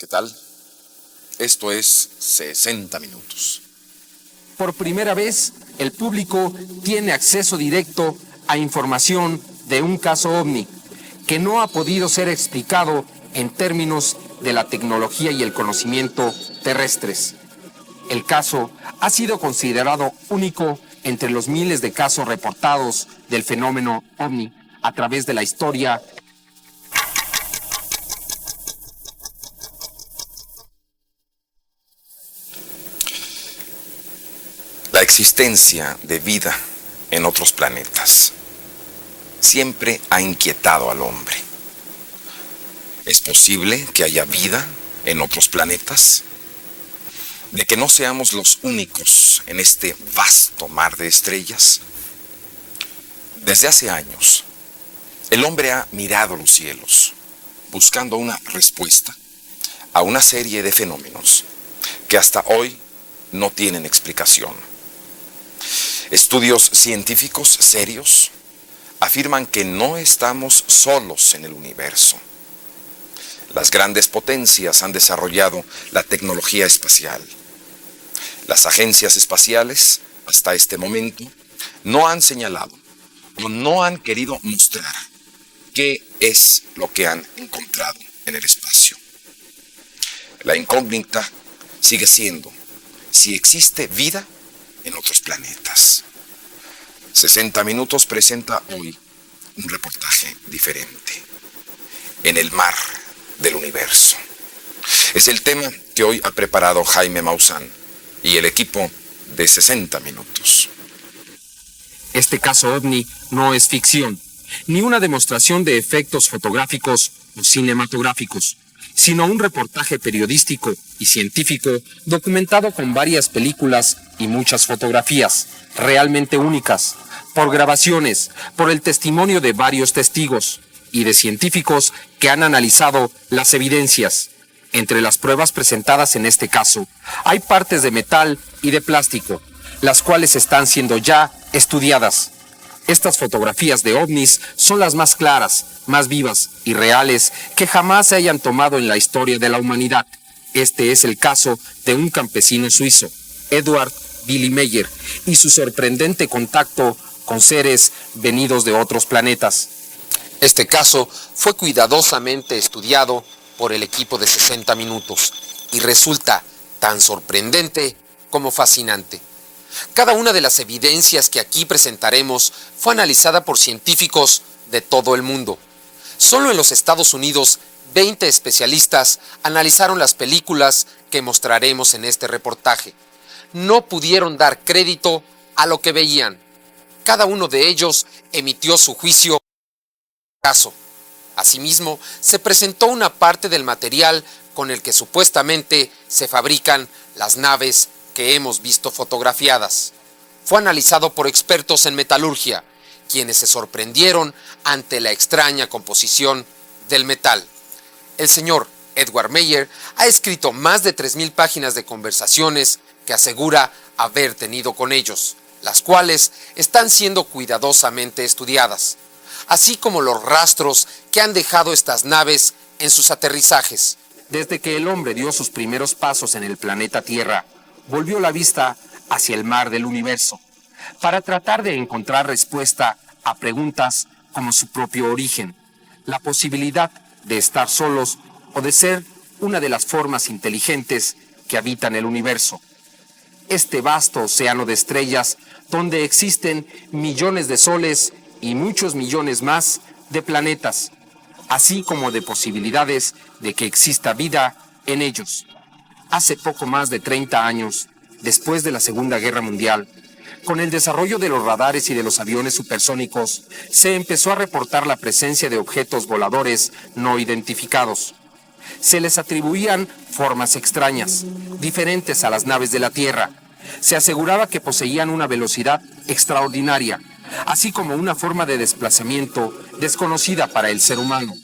¿Qué tal? Esto es 60 minutos. Por primera vez, el público tiene acceso directo a información de un caso OVNI que no ha podido ser explicado en términos de la tecnología y el conocimiento terrestres. El caso ha sido considerado único entre los miles de casos reportados del fenómeno OVNI a través de la historia. La existencia de vida en otros planetas siempre ha inquietado al hombre. ¿Es posible que haya vida en otros planetas? ¿De que no seamos los únicos en este vasto mar de estrellas? Desde hace años, el hombre ha mirado los cielos, buscando una respuesta a una serie de fenómenos que hasta hoy no tienen explicación. Estudios científicos serios afirman que no estamos solos en el universo. Las grandes potencias han desarrollado la tecnología espacial. Las agencias espaciales, hasta este momento, no han señalado o no han querido mostrar qué es lo que han encontrado en el espacio. La incógnita sigue siendo si existe vida en otros planetas. 60 Minutos presenta hoy un reportaje diferente. En el mar del universo. Es el tema que hoy ha preparado Jaime Maussan y el equipo de 60 Minutos. Este caso OVNI no es ficción, ni una demostración de efectos fotográficos o cinematográficos, sino un reportaje periodístico y científico documentado con varias películas y muchas fotografías, realmente únicas, por grabaciones, por el testimonio de varios testigos y de científicos que han analizado las evidencias. Entre las pruebas presentadas en este caso, hay partes de metal y de plástico, las cuales están siendo ya estudiadas. Estas fotografías de ovnis son las más claras, más vivas y reales que jamás se hayan tomado en la historia de la humanidad. Este es el caso de un campesino suizo, Edward Billy Meyer, y su sorprendente contacto con seres venidos de otros planetas. Este caso fue cuidadosamente estudiado por el equipo de 60 Minutos y resulta tan sorprendente como fascinante. Cada una de las evidencias que aquí presentaremos fue analizada por científicos de todo el mundo. Solo en los Estados Unidos, 20 especialistas analizaron las películas que mostraremos en este reportaje. No pudieron dar crédito a lo que veían. Cada uno de ellos emitió su juicio caso. Asimismo, se presentó una parte del material con el que supuestamente se fabrican las naves que hemos visto fotografiadas. Fue analizado por expertos en metalurgia, quienes se sorprendieron ante la extraña composición del metal. El señor Edward Meyer ha escrito más de 3,000 páginas de conversaciones que asegura haber tenido con ellos, las cuales están siendo cuidadosamente estudiadas, así como los rastros que han dejado estas naves en sus aterrizajes. Desde que el hombre dio sus primeros pasos en el planeta Tierra, volvió la vista hacia el mar del universo, para tratar de encontrar respuesta a preguntas como su propio origen, la posibilidad de estar solos o de ser una de las formas inteligentes que habitan el universo. Este vasto océano de estrellas, donde existen millones de soles y muchos millones más de planetas, así como de posibilidades de que exista vida en ellos. Hace poco más de 30 años, después de la Segunda Guerra Mundial, con el desarrollo de los radares y de los aviones supersónicos, se empezó a reportar la presencia de objetos voladores no identificados. Se les atribuían formas extrañas, diferentes a las naves de la Tierra. Se aseguraba que poseían una velocidad extraordinaria, así como una forma de desplazamiento desconocida para el ser humano.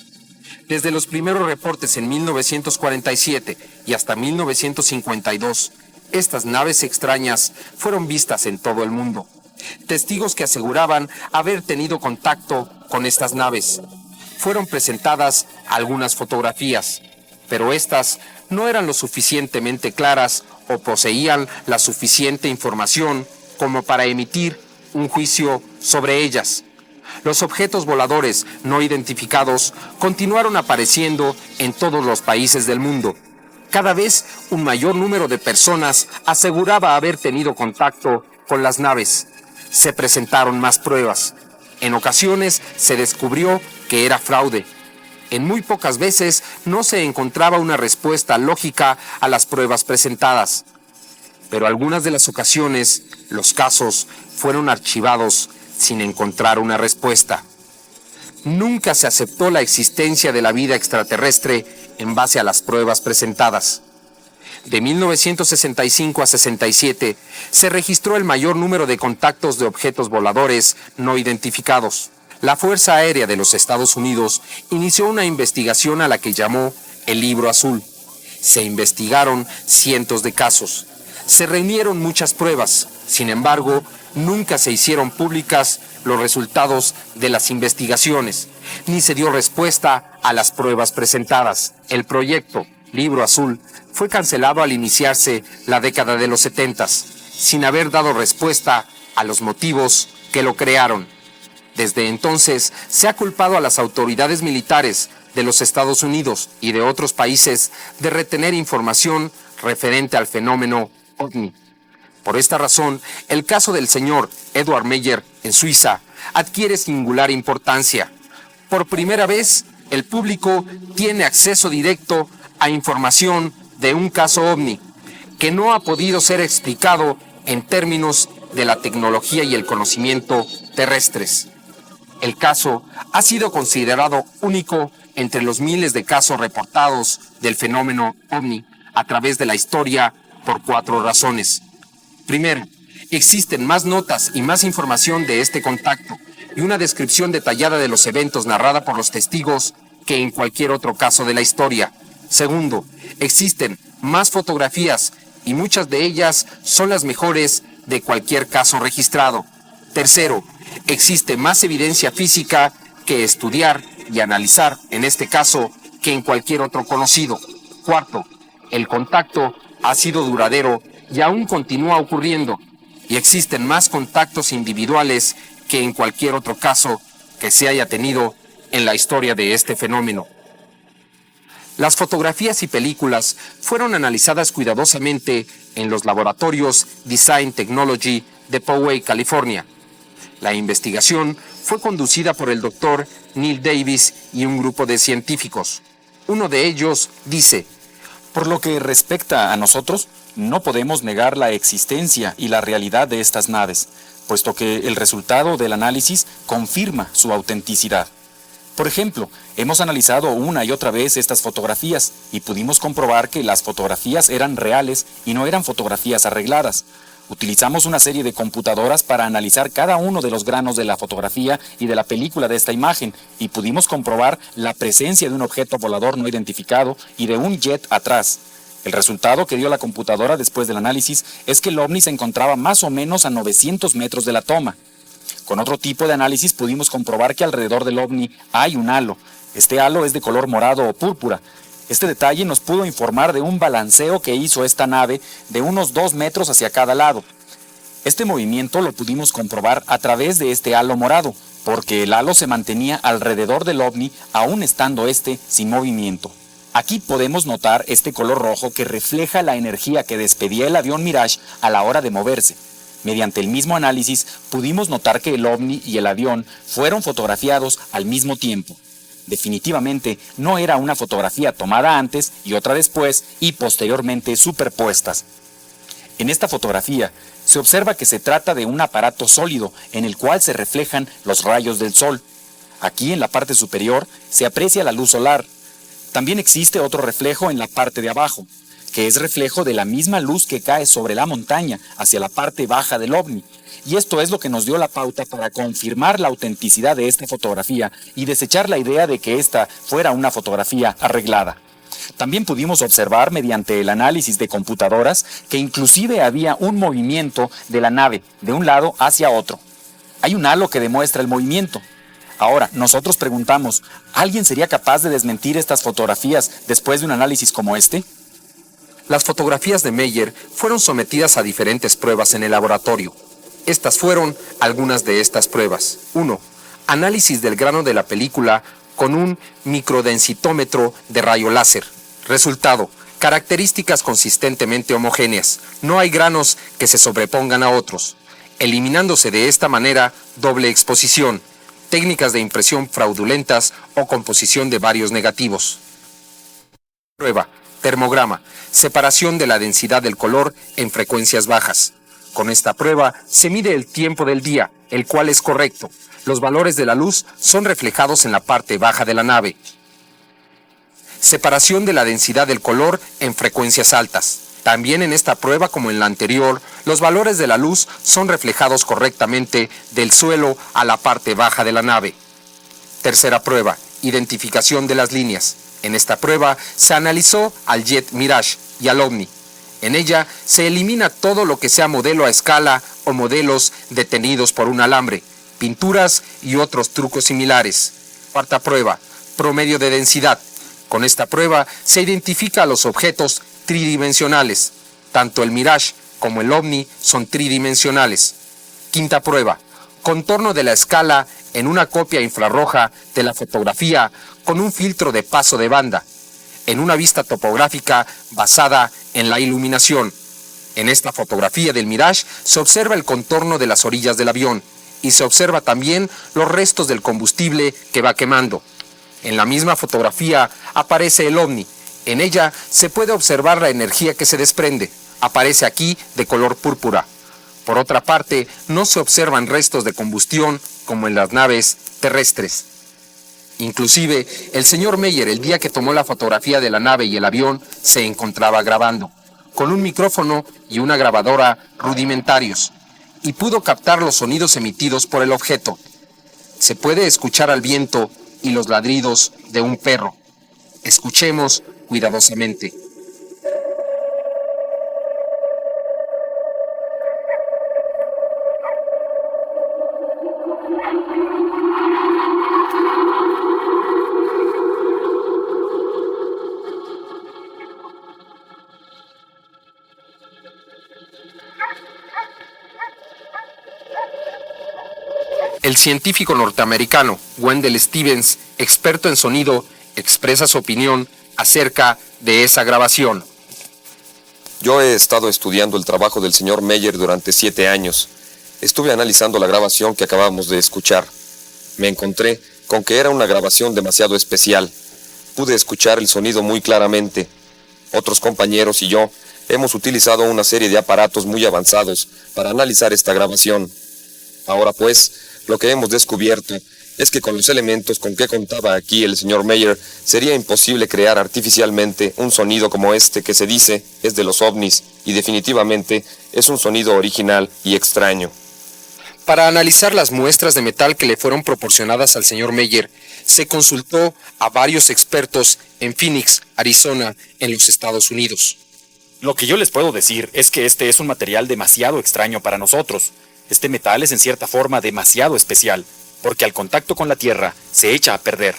Desde los primeros reportes en 1947 y hasta 1952, estas naves extrañas fueron vistas en todo el mundo. Testigos que aseguraban haber tenido contacto con estas naves. Fueron presentadas algunas fotografías. pero estas no eran lo suficientemente claras o poseían la suficiente información como para emitir un juicio sobre ellas. Los objetos voladores no identificados continuaron apareciendo en todos los países del mundo. Cada vez un mayor número de personas aseguraba haber tenido contacto con las naves. Se presentaron más pruebas. En ocasiones se descubrió que era fraude. En muy pocas veces no se encontraba una respuesta lógica a las pruebas presentadas. Pero algunas de las ocasiones, los casos fueron archivados sin encontrar una respuesta. Nunca se aceptó la existencia de la vida extraterrestre en base a las pruebas presentadas. De 1965 a 67 se registró el mayor número de contactos de objetos voladores no identificados. La Fuerza Aérea de los Estados Unidos inició una investigación a la que llamó el Libro Azul. Se investigaron cientos de casos. Se reunieron muchas pruebas. Sin embargo, nunca se hicieron públicas los resultados de las investigaciones, ni se dio respuesta a las pruebas presentadas. El proyecto Libro Azul fue cancelado al iniciarse la década de los 70, sin haber dado respuesta a los motivos que lo crearon. Desde entonces se ha culpado a las autoridades militares de los Estados Unidos y de otros países de retener información referente al fenómeno OVNI. Por esta razón, el caso del señor Edward Meyer en Suiza adquiere singular importancia. Por primera vez, el público tiene acceso directo a información de un caso OVNI que no ha podido ser explicado en términos de la tecnología y el conocimiento terrestres. El caso ha sido considerado único entre los miles de casos reportados del fenómeno OVNI a través de la historia por 4 razones. Primero, existen más notas y más información de este contacto y una descripción detallada de los eventos narrada por los testigos que en cualquier otro caso de la historia. Segundo, existen más fotografías y muchas de ellas son las mejores de cualquier caso registrado. Tercero, existe más evidencia física que estudiar y analizar en este caso que en cualquier otro conocido. Cuarto, el contacto ha sido duradero y aún continúa ocurriendo, y existen más contactos individuales que en cualquier otro caso que se haya tenido en la historia de este fenómeno. Las fotografías y películas fueron analizadas cuidadosamente en los laboratorios Design Technology de Poway, California. La investigación fue conducida por el Dr. Neil Davis y un grupo de científicos. Uno de ellos dice: por lo que respecta a nosotros, no podemos negar la existencia y la realidad de estas naves, puesto que el resultado del análisis confirma su autenticidad. Por ejemplo, hemos analizado una y otra vez estas fotografías y pudimos comprobar que las fotografías eran reales y no eran fotografías arregladas. Utilizamos una serie de computadoras para analizar cada uno de los granos de la fotografía y de la película de esta imagen y pudimos comprobar la presencia de un objeto volador no identificado y de un jet atrás. El resultado que dio la computadora después del análisis es que el ovni se encontraba más o menos a 900 metros de la toma. Con otro tipo de análisis pudimos comprobar que alrededor del ovni hay un halo. Este halo es de color morado o púrpura. Este detalle nos pudo informar de un balanceo que hizo esta nave de unos 2 metros hacia cada lado. Este movimiento lo pudimos comprobar a través de este halo morado, porque el halo se mantenía alrededor del ovni aún estando este sin movimiento. Aquí podemos notar este color rojo que refleja la energía que despedía el avión Mirage a la hora de moverse. Mediante el mismo análisis pudimos notar que el ovni y el avión fueron fotografiados al mismo tiempo. Definitivamente no era una fotografía tomada antes y otra después y posteriormente superpuestas. En esta fotografía se observa que se trata de un aparato sólido en el cual se reflejan los rayos del sol. Aquí en la parte superior se aprecia la luz solar. También existe otro reflejo en la parte de abajo, que es reflejo de la misma luz que cae sobre la montaña hacia la parte baja del ovni. Y esto es lo que nos dio la pauta para confirmar la autenticidad de esta fotografía y desechar la idea de que esta fuera una fotografía arreglada. También pudimos observar mediante el análisis de computadoras que inclusive había un movimiento de la nave de un lado hacia otro. Hay un halo que demuestra el movimiento. Ahora, nosotros preguntamos, ¿alguien sería capaz de desmentir estas fotografías después de un análisis como este? Las fotografías de Meyer fueron sometidas a diferentes pruebas en el laboratorio. Estas fueron algunas de estas pruebas. 1. Análisis del grano de la película con un microdensitómetro de rayo láser. Resultado: características consistentemente homogéneas. No hay granos que se sobrepongan a otros, eliminándose de esta manera doble exposición, técnicas de impresión fraudulentas o composición de varios negativos. Prueba: termograma, separación de la densidad del color en frecuencias bajas. Con esta prueba se mide el tiempo del día, el cual es correcto. Los valores de la luz son reflejados en la parte baja de la nave. Separación de la densidad del color en frecuencias altas. También en esta prueba, como en la anterior, los valores de la luz son reflejados correctamente del suelo a la parte baja de la nave. Tercera prueba: identificación de las líneas. En esta prueba se analizó al Jet Mirage y al OVNI. En ella se elimina todo lo que sea modelo a escala o modelos detenidos por un alambre, pinturas y otros trucos similares. Cuarta prueba: promedio de densidad. Con esta prueba se identifica a los objetos tridimensionales. Tanto el Mirage como el OVNI son tridimensionales. Quinta prueba: contorno de la escala en una copia infrarroja de la fotografía con un filtro de paso de banda, en una vista topográfica basada en la iluminación. En esta fotografía del Mirage se observa el contorno de las orillas del avión y se observa también los restos del combustible que va quemando. En la misma fotografía aparece el OVNI. En ella se puede observar la energía que se desprende. Aparece aquí de color púrpura. Por otra parte, no se observan restos de combustión como en las naves terrestres. Inclusive, el señor Meyer, el día que tomó la fotografía de la nave y el avión, se encontraba grabando, con un micrófono y una grabadora rudimentarios, y pudo captar los sonidos emitidos por el objeto. Se puede escuchar al viento y los ladridos de un perro. Escuchemos cuidadosamente. El científico norteamericano Wendell Stevens, experto en sonido, expresa su opinión acerca de esa grabación. Yo he estado estudiando el trabajo del señor Meyer durante 7 años. Estuve analizando la grabación que acabamos de escuchar. Me encontré con que era una grabación demasiado especial. Pude escuchar el sonido muy claramente. Otros compañeros y yo hemos utilizado una serie de aparatos muy avanzados para analizar esta grabación. Ahora pues, lo que hemos descubierto es que con los elementos con que contaba aquí el señor Meyer, sería imposible crear artificialmente un sonido como este que se dice es de los ovnis, y definitivamente es un sonido original y extraño. Para analizar las muestras de metal que le fueron proporcionadas al señor Meyer, se consultó a varios expertos en Phoenix, Arizona, en los Estados Unidos. Lo que yo les puedo decir es que este es un material demasiado extraño para nosotros. Este metal es en cierta forma demasiado especial, porque al contacto con la Tierra se echa a perder.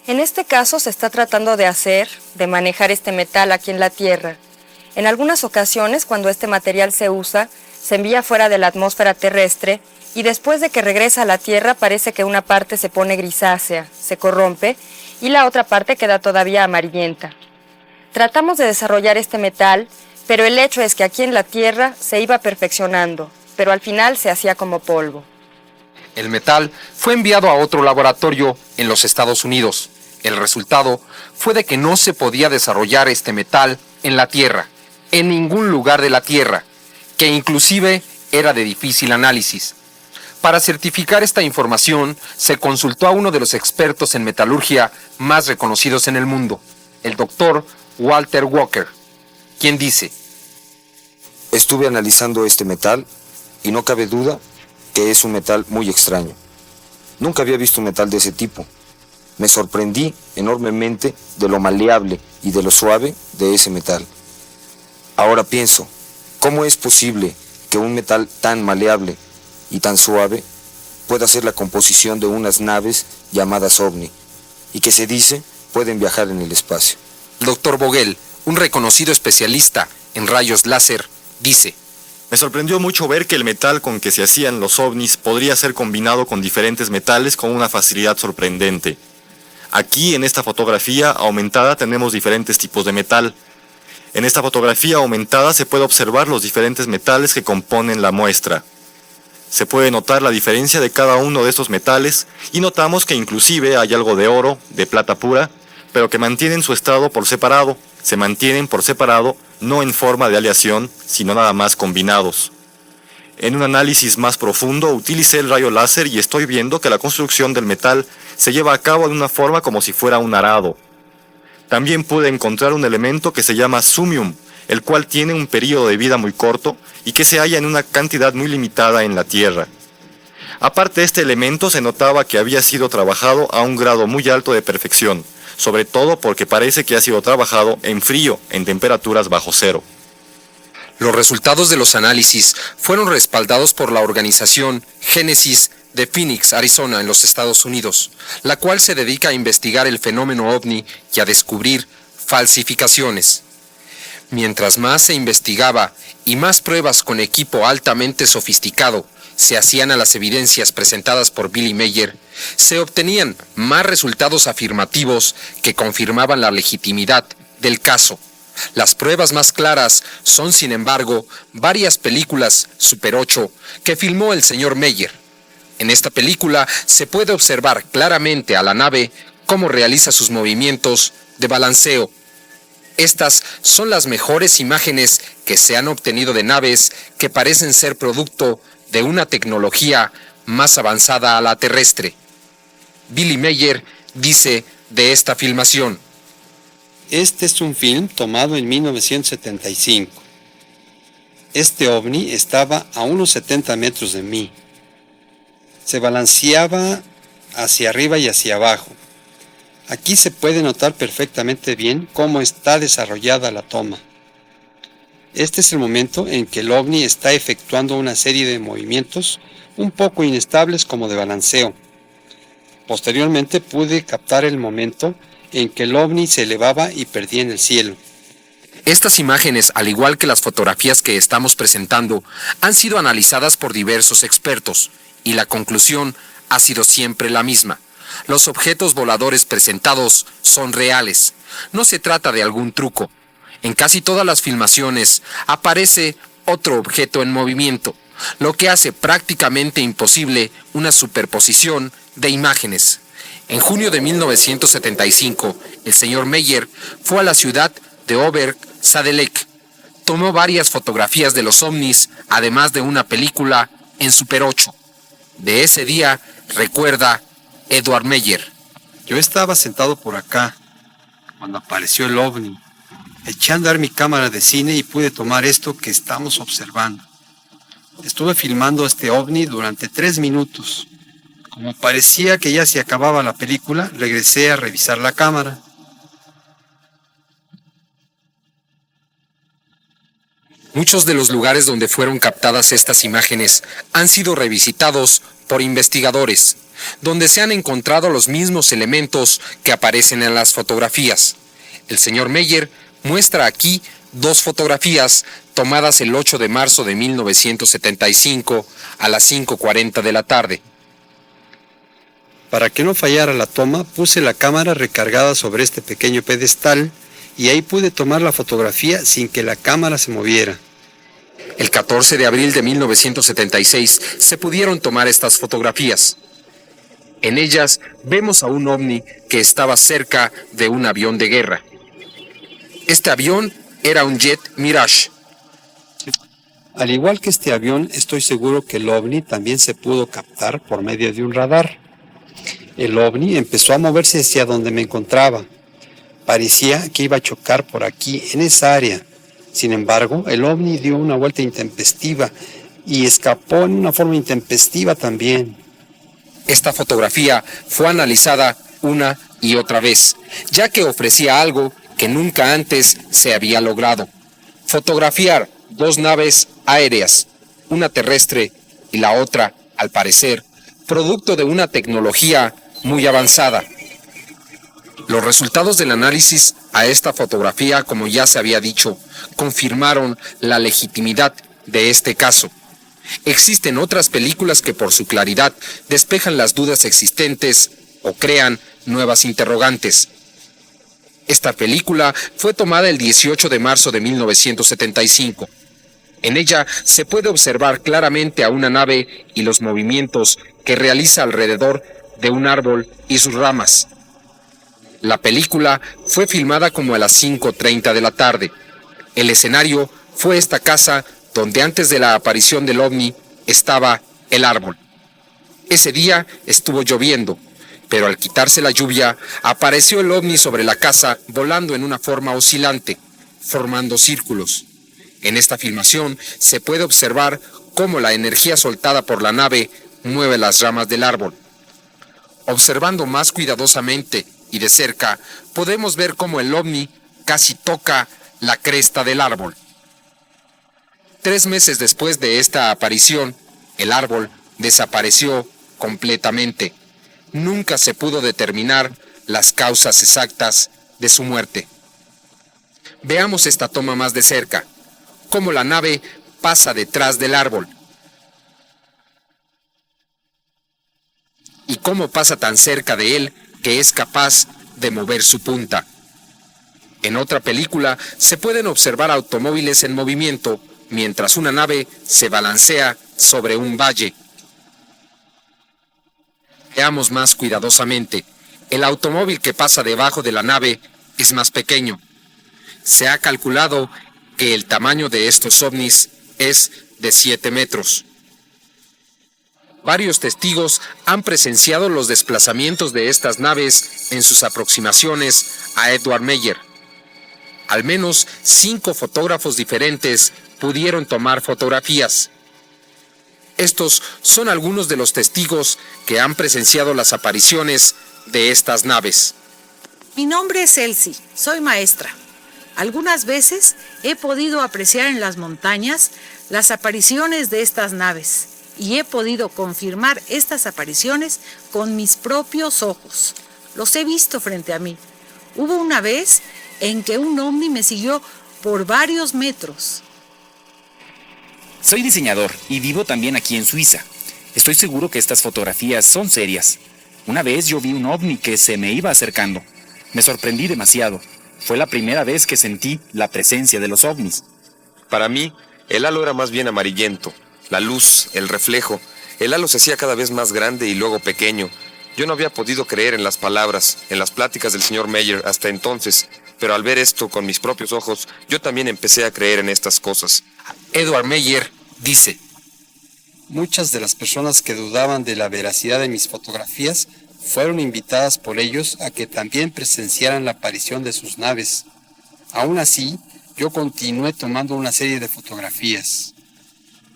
En este caso se está tratando de manejar este metal aquí en la Tierra. En algunas ocasiones, cuando este material se usa, se envía fuera de la atmósfera terrestre y después de que regresa a la Tierra parece que una parte se pone grisácea, se corrompe y la otra parte queda todavía amarillenta. Tratamos de desarrollar este metal, pero el hecho es que aquí en la Tierra se iba perfeccionando, pero al final se hacía como polvo. El metal fue enviado a otro laboratorio en los Estados Unidos. El resultado fue de que no se podía desarrollar este metal en la Tierra, en ningún lugar de la Tierra, que inclusive era de difícil análisis. Para certificar esta información, se consultó a uno de los expertos en metalurgia más reconocidos en el mundo, el doctor Walter Walker, quien dice: Estuve analizando este metal y no cabe duda que es un metal muy extraño. Nunca había visto un metal de ese tipo. Me sorprendí enormemente de lo maleable y de lo suave de ese metal. Ahora pienso, ¿cómo es posible que un metal tan maleable y tan suave pueda ser la composición de unas naves llamadas ovni, y que se dice pueden viajar en el espacio. El Dr. Vogel, un reconocido especialista en rayos láser, dice: Me sorprendió mucho ver que el metal con que se hacían los ovnis podría ser combinado con diferentes metales con una facilidad sorprendente. Aquí en esta fotografía aumentada tenemos diferentes tipos de metal. En esta fotografía aumentada se puede observar los diferentes metales que componen la muestra. Se puede notar la diferencia de cada uno de estos metales y notamos que inclusive hay algo de oro, de plata pura, pero que mantienen su estado por separado. Se mantienen por separado, no en forma de aleación, sino nada más combinados. En un análisis más profundo utilicé el rayo láser y estoy viendo que la construcción del metal se lleva a cabo de una forma como si fuera un arado. También pude encontrar un elemento que se llama sumium, el cual tiene un periodo de vida muy corto y que se halla en una cantidad muy limitada en la Tierra. Aparte de este elemento se notaba que había sido trabajado a un grado muy alto de perfección, sobre todo porque parece que ha sido trabajado en frío, en temperaturas bajo cero. Los resultados de los análisis fueron respaldados por la organización Génesis de Phoenix, Arizona, en los Estados Unidos, la cual se dedica a investigar el fenómeno ovni y a descubrir falsificaciones. Mientras más se investigaba y más pruebas con equipo altamente sofisticado se hacían a las evidencias presentadas por Billy Meier, se obtenían más resultados afirmativos que confirmaban la legitimidad del caso. Las pruebas más claras son, sin embargo, varias películas Super 8 que filmó el señor Meier. En esta película se puede observar claramente a la nave cómo realiza sus movimientos de balanceo. Estas son las mejores imágenes que se han obtenido de naves que parecen ser producto de una tecnología más avanzada a la terrestre. Billy Meier dice de esta filmación: Este es un film tomado en 1975. Este ovni estaba a unos 70 metros de mí. Se balanceaba hacia arriba y hacia abajo. Aquí se puede notar perfectamente bien cómo está desarrollada la toma. Este es el momento en que el ovni está efectuando una serie de movimientos un poco inestables como de balanceo. Posteriormente pude captar el momento en que el ovni se elevaba y perdía en el cielo. Estas imágenes, al igual que las fotografías que estamos presentando, han sido analizadas por diversos expertos, y la conclusión ha sido siempre la misma. Los objetos voladores presentados son reales. No se trata de algún truco. En casi todas las filmaciones aparece otro objeto en movimiento, lo que hace prácticamente imposible una superposición de imágenes. En junio de 1975, el señor Meier fue a la ciudad de Oberg-Sadelek. Tomó varias fotografías de los ovnis, además de una película en Super 8. De ese día, recuerda Edward Meier: Yo estaba sentado por acá cuando apareció el ovni. Eché a andar mi cámara de cine y pude tomar esto que estamos observando. Estuve filmando este ovni durante 3 minutos. Como parecía que ya se acababa la película, regresé a revisar la cámara. Muchos de los lugares donde fueron captadas estas imágenes han sido revisitados por investigadores, donde se han encontrado los mismos elementos que aparecen en las fotografías. El señor Meier muestra aquí 2 fotografías tomadas el 8 de marzo de 1975 a las 5:40 de la tarde. Para que no fallara la toma, puse la cámara recargada sobre este pequeño pedestal y ahí pude tomar la fotografía sin que la cámara se moviera. El 14 de abril de 1976 se pudieron tomar estas fotografías. En ellas vemos a un ovni que estaba cerca de un avión de guerra. Este avión era un jet Mirage. Al igual que este avión, estoy seguro que el ovni también se pudo captar por medio de un radar. El ovni empezó a moverse hacia donde me encontraba. Parecía que iba a chocar por aquí, en esa área. Sin embargo, el ovni dio una vuelta intempestiva y escapó en una forma intempestiva también. Esta fotografía fue analizada una y otra vez, ya que ofrecía algo que nunca antes se había logrado: fotografiar 2 naves aéreas, una terrestre y la otra, al parecer, producto de una tecnología muy avanzada. Los resultados del análisis a esta fotografía, como ya se había dicho, confirmaron la legitimidad de este caso. Existen otras películas que por su claridad despejan las dudas existentes o crean nuevas interrogantes. Esta película fue tomada el 18 de marzo de 1975. En ella se puede observar claramente a una nave y los movimientos que realiza alrededor de un árbol y sus ramas. La película fue filmada como a las 5:30 de la tarde. El escenario fue esta casa donde antes de la aparición del ovni estaba el árbol. Ese día estuvo lloviendo, pero al quitarse la lluvia, apareció el ovni sobre la casa volando en una forma oscilante, formando círculos. En esta filmación se puede observar cómo la energía soltada por la nave mueve las ramas del árbol. Observando más cuidadosamente y de cerca, podemos ver cómo el ovni casi toca la cresta del árbol. 3 meses después de esta aparición, el árbol desapareció completamente. Nunca se pudo determinar las causas exactas de su muerte. Veamos esta toma más de cerca, cómo la nave pasa detrás del árbol. Y cómo pasa tan cerca de él que es capaz de mover su punta. En otra película se pueden observar automóviles en movimiento mientras una nave se balancea sobre un valle. Veamos más cuidadosamente. El automóvil que pasa debajo de la nave es más pequeño. Se ha calculado que el tamaño de estos ovnis es de 7 metros. Varios testigos han presenciado los desplazamientos de estas naves en sus aproximaciones a Edward Meyer. Al menos 5 fotógrafos diferentes pudieron tomar fotografías. Estos son algunos de los testigos que han presenciado las apariciones de estas naves. Mi nombre es Elsie, soy maestra. Algunas veces he podido apreciar en las montañas las apariciones de estas naves y he podido confirmar estas apariciones con mis propios ojos. Los he visto frente a mí. Hubo una vez en que un ovni me siguió por varios metros. Soy diseñador y vivo también aquí en Suiza. Estoy seguro que estas fotografías son serias. Una vez yo vi un ovni que se me iba acercando. Me sorprendí demasiado. Fue la primera vez que sentí la presencia de los ovnis. Para mí, el halo era más bien amarillento. La luz, el reflejo. El halo se hacía cada vez más grande y luego pequeño. Yo no había podido creer en las palabras, en las pláticas del señor Meyer hasta entonces, pero al ver esto con mis propios ojos, yo también empecé a creer en estas cosas. Edward Meyer dice: Muchas de las personas que dudaban de la veracidad de mis fotografías fueron invitadas por ellos a que también presenciaran la aparición de sus naves. Aún así, yo continué tomando una serie de fotografías.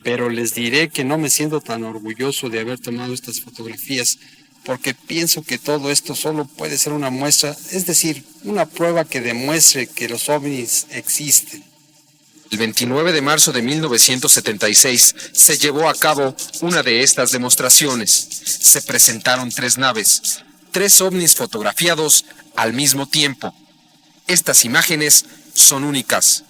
Pero les diré que no me siento tan orgulloso de haber tomado estas fotografías, porque pienso que todo esto solo puede ser una muestra, es decir, una prueba que demuestre que los ovnis existen. El 29 de marzo de 1976 se llevó a cabo una de estas demostraciones. Se presentaron 3 naves, 3 ovnis fotografiados al mismo tiempo. Estas imágenes son únicas.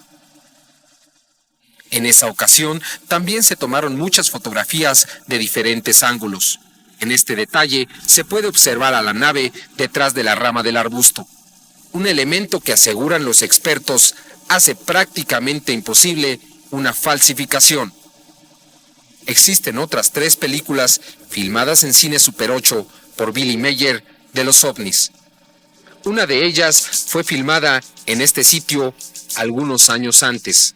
En esa ocasión también se tomaron muchas fotografías de diferentes ángulos. En este detalle se puede observar a la nave detrás de la rama del arbusto, un elemento que aseguran los expertos hace prácticamente imposible una falsificación. Existen otras 3 películas filmadas en cine Super 8 por Billy Meyer de los ovnis. Una de ellas fue filmada en este sitio algunos años antes.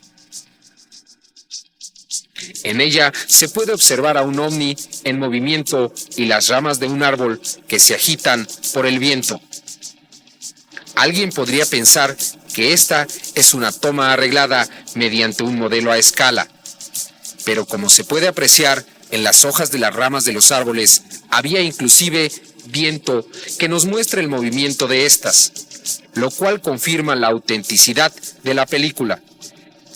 En ella se puede observar a un ovni en movimiento y las ramas de un árbol que se agitan por el viento. Alguien podría pensar que esta es una toma arreglada mediante un modelo a escala, pero como se puede apreciar en las hojas de las ramas de los árboles, había inclusive viento que nos muestra el movimiento de estas, lo cual confirma la autenticidad de la película,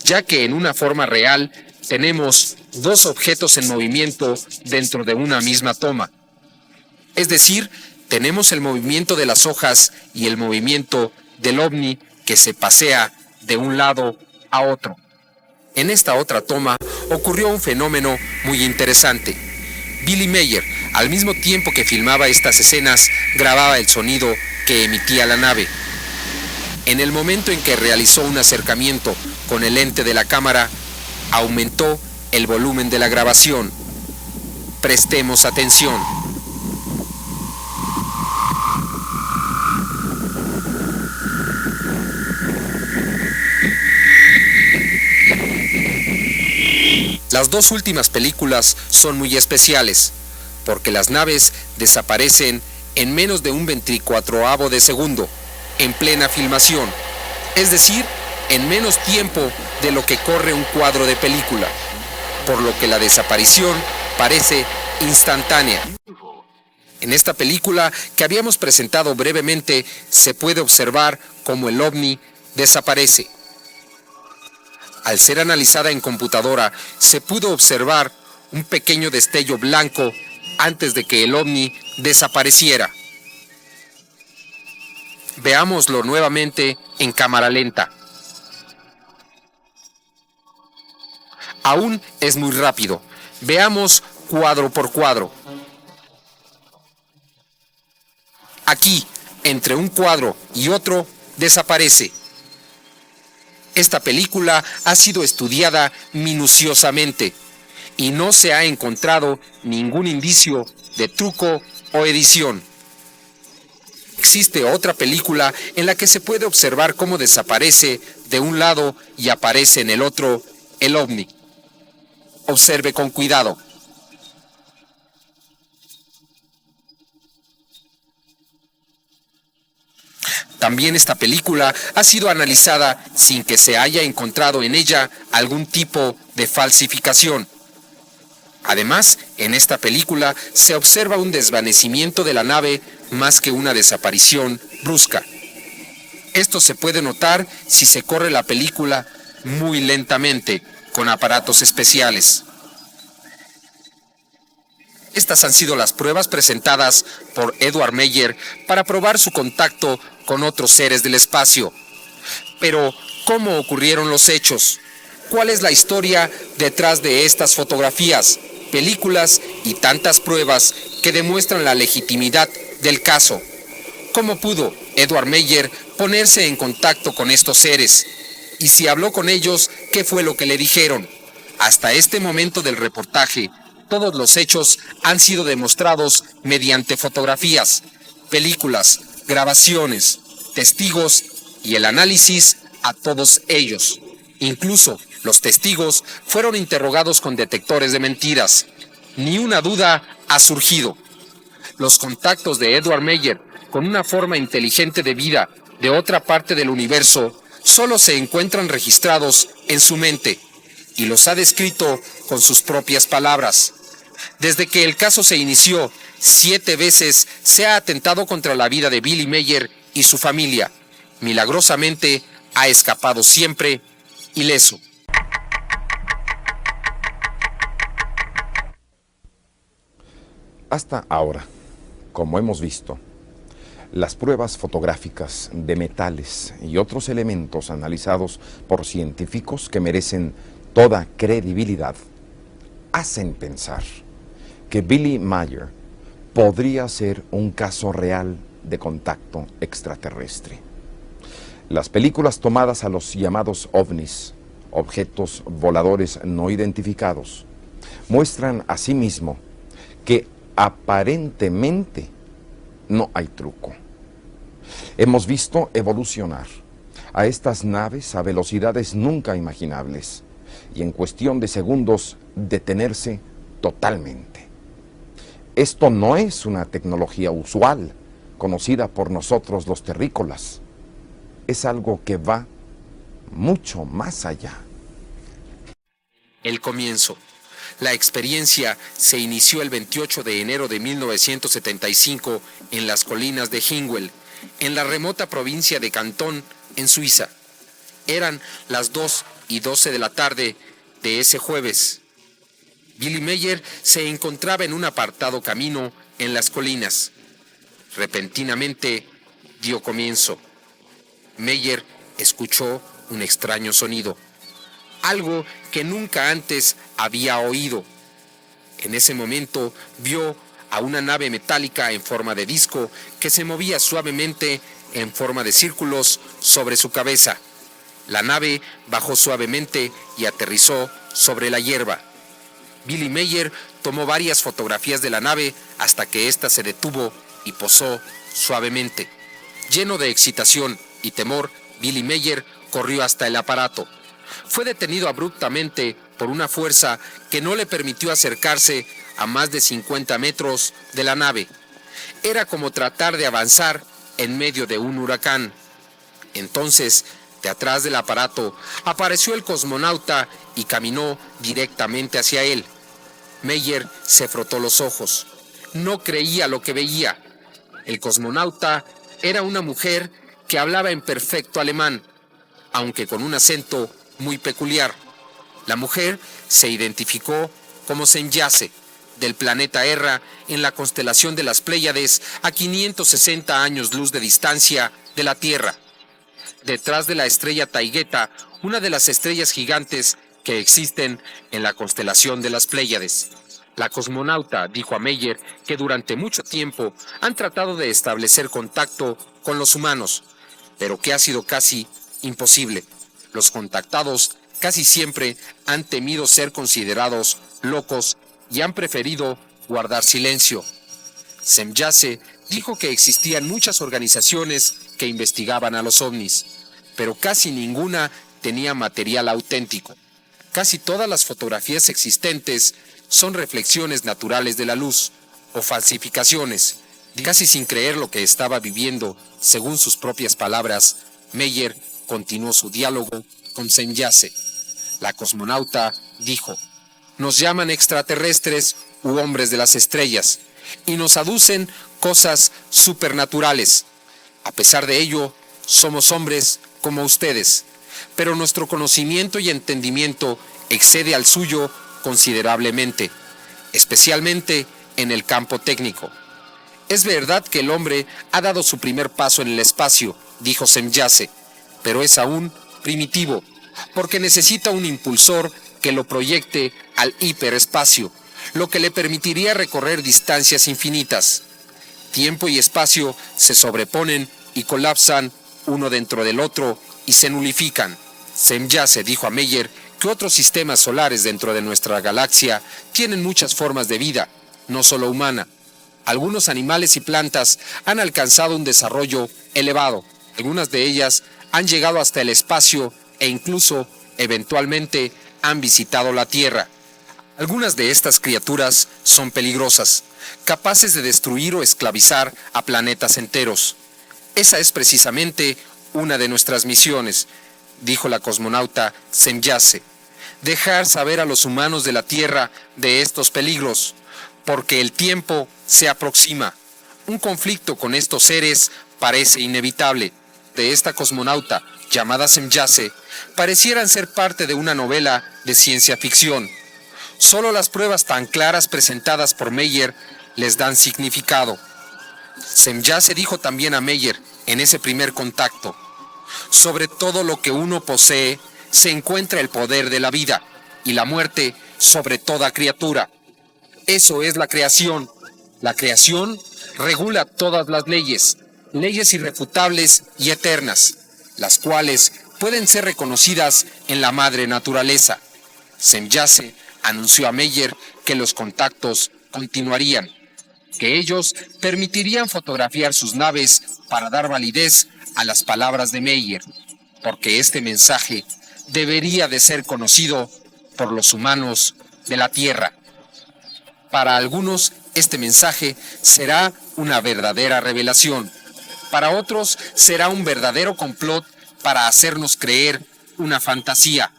ya que en una forma real tenemos 2 objetos en movimiento dentro de una misma toma. Es decir, tenemos el movimiento de las hojas y el movimiento del ovni que se pasea de un lado a otro. En esta otra toma ocurrió un fenómeno muy interesante. Billy Meier, al mismo tiempo que filmaba estas escenas, grababa el sonido que emitía la nave. En el momento en que realizó un acercamiento con el lente de la cámara, aumentó el volumen de la grabación. Prestemos atención. Las dos últimas películas son muy especiales, porque las naves desaparecen en menos de un 24avo de segundo, en plena filmación, es decir, en menos tiempo de lo que corre un cuadro de película, por lo que la desaparición parece instantánea. En esta película que habíamos presentado brevemente, se puede observar cómo el ovni desaparece. Al ser analizada en computadora, se pudo observar un pequeño destello blanco antes de que el ovni desapareciera. Veámoslo nuevamente en cámara lenta. Aún es muy rápido. Veamos cuadro por cuadro. Aquí, entre un cuadro y otro, desaparece. Esta película ha sido estudiada minuciosamente y no se ha encontrado ningún indicio de truco o edición. Existe otra película en la que se puede observar cómo desaparece de un lado y aparece en el otro el ovni. Observe con cuidado. También esta película ha sido analizada sin que se haya encontrado en ella algún tipo de falsificación. Además, en esta película se observa un desvanecimiento de la nave más que una desaparición brusca. Esto se puede notar si se corre la película muy lentamente, con aparatos especiales. Estas han sido las pruebas presentadas por Edward Meyer para probar su contacto con otros seres del espacio. Pero, ¿cómo ocurrieron los hechos? ¿Cuál es la historia detrás de estas fotografías, películas y tantas pruebas que demuestran la legitimidad del caso? ¿Cómo pudo Edward Meyer ponerse en contacto con estos seres? Y si habló con ellos, ¿qué fue lo que le dijeron? Hasta este momento del reportaje, todos los hechos han sido demostrados mediante fotografías, películas, grabaciones, testigos y el análisis a todos ellos. Incluso los testigos fueron interrogados con detectores de mentiras. Ni una duda ha surgido. Los contactos de Edward Meyer con una forma inteligente de vida de otra parte del universo solo se encuentran registrados en su mente y los ha descrito con sus propias palabras. Desde que el caso se inició, 7 veces se ha atentado contra la vida de Billy Meier y su familia. Milagrosamente ha escapado siempre ileso. Hasta ahora, como hemos visto, las pruebas fotográficas de metales y otros elementos analizados por científicos que merecen toda credibilidad hacen pensar que Billy Meier podría ser un caso real de contacto extraterrestre. Las películas tomadas a los llamados ovnis, objetos voladores no identificados, muestran asimismo que aparentemente no hay truco. Hemos visto evolucionar a estas naves a velocidades nunca imaginables y en cuestión de segundos detenerse totalmente. Esto no es una tecnología usual, conocida por nosotros los terrícolas. Es algo que va mucho más allá. El comienzo. La experiencia se inició el 28 de enero de 1975 en las colinas de Hingwell, en la remota provincia de Cantón, en Suiza. Eran las 2:12 de la tarde de ese jueves. Billy Meier se encontraba en un apartado camino en las colinas. Repentinamente dio comienzo. Meyer escuchó un extraño sonido, algo que nunca antes había oído. En ese momento vio a una nave metálica en forma de disco que se movía suavemente en forma de círculos sobre su cabeza. La nave bajó suavemente y aterrizó sobre la hierba. Billy Meyer tomó varias fotografías de la nave hasta que ésta se detuvo y posó suavemente. Lleno de excitación y temor, Billy Meyer corrió hasta el aparato. Fue detenido abruptamente por una fuerza que no le permitió acercarse a más de 50 metros de la nave. Era como tratar de avanzar en medio de un huracán. Entonces, de atrás del aparato, apareció el cosmonauta y caminó directamente hacia él. Meyer se frotó los ojos. No creía lo que veía. El cosmonauta era una mujer que hablaba en perfecto alemán, aunque con un acento muy peculiar. La mujer se identificó como Semjase, del planeta Erra, en la constelación de las Pléyades, a 560 años luz de distancia de la Tierra. Detrás de la estrella Taygeta, una de las estrellas gigantes que existen en la constelación de las Pléyades. La cosmonauta dijo a Meyer que durante mucho tiempo han tratado de establecer contacto con los humanos, pero que ha sido casi imposible. Los contactados casi siempre han temido ser considerados locos y han preferido guardar silencio. Semjase dijo que existían muchas organizaciones que investigaban a los ovnis, pero casi ninguna tenía material auténtico. Casi todas las fotografías existentes son reflexiones naturales de la luz o falsificaciones. Casi sin creer lo que estaba viviendo, según sus propias palabras, Meyer continuó su diálogo con Semjase. La cosmonauta dijo: nos llaman extraterrestres u hombres de las estrellas y nos aducen cosas supernaturales. A pesar de ello, somos hombres como ustedes, pero nuestro conocimiento y entendimiento excede al suyo considerablemente, especialmente en el campo técnico. Es verdad que el hombre ha dado su primer paso en el espacio, dijo Semjase, pero es aún primitivo, porque necesita un impulsor que lo proyecte al hiperespacio, lo que le permitiría recorrer distancias infinitas. Tiempo y espacio se sobreponen y colapsan uno dentro del otro y se nulifican. Semjase dijo a Meyer que otros sistemas solares dentro de nuestra galaxia tienen muchas formas de vida, no solo humana. Algunos animales y plantas han alcanzado un desarrollo elevado. Algunas de ellas han llegado hasta el espacio e incluso, eventualmente, han visitado la Tierra. Algunas de estas criaturas son peligrosas, capaces de destruir o esclavizar a planetas enteros. Esa es precisamente una de nuestras misiones, dijo la cosmonauta Semjase, dejar saber a los humanos de la Tierra de estos peligros, porque el tiempo se aproxima. Un conflicto con estos seres parece inevitable. De esta cosmonauta, llamada Semjase, parecieran ser parte de una novela de ciencia ficción. Solo las pruebas tan claras presentadas por Meyer les dan significado. Semjase dijo también a Meyer en ese primer contacto: sobre todo lo que uno posee se encuentra el poder de la vida y la muerte sobre toda criatura. Eso es la creación. La creación regula todas las leyes, leyes irrefutables y eternas, las cuales pueden ser reconocidas en la madre naturaleza. Semjase anunció a Meyer que los contactos continuarían, que ellos permitirían fotografiar sus naves para dar validez a las palabras de Meyer, porque este mensaje debería de ser conocido por los humanos de la Tierra. Para algunos, este mensaje será una verdadera revelación. Para otros, será un verdadero complot para hacernos creer una fantasía.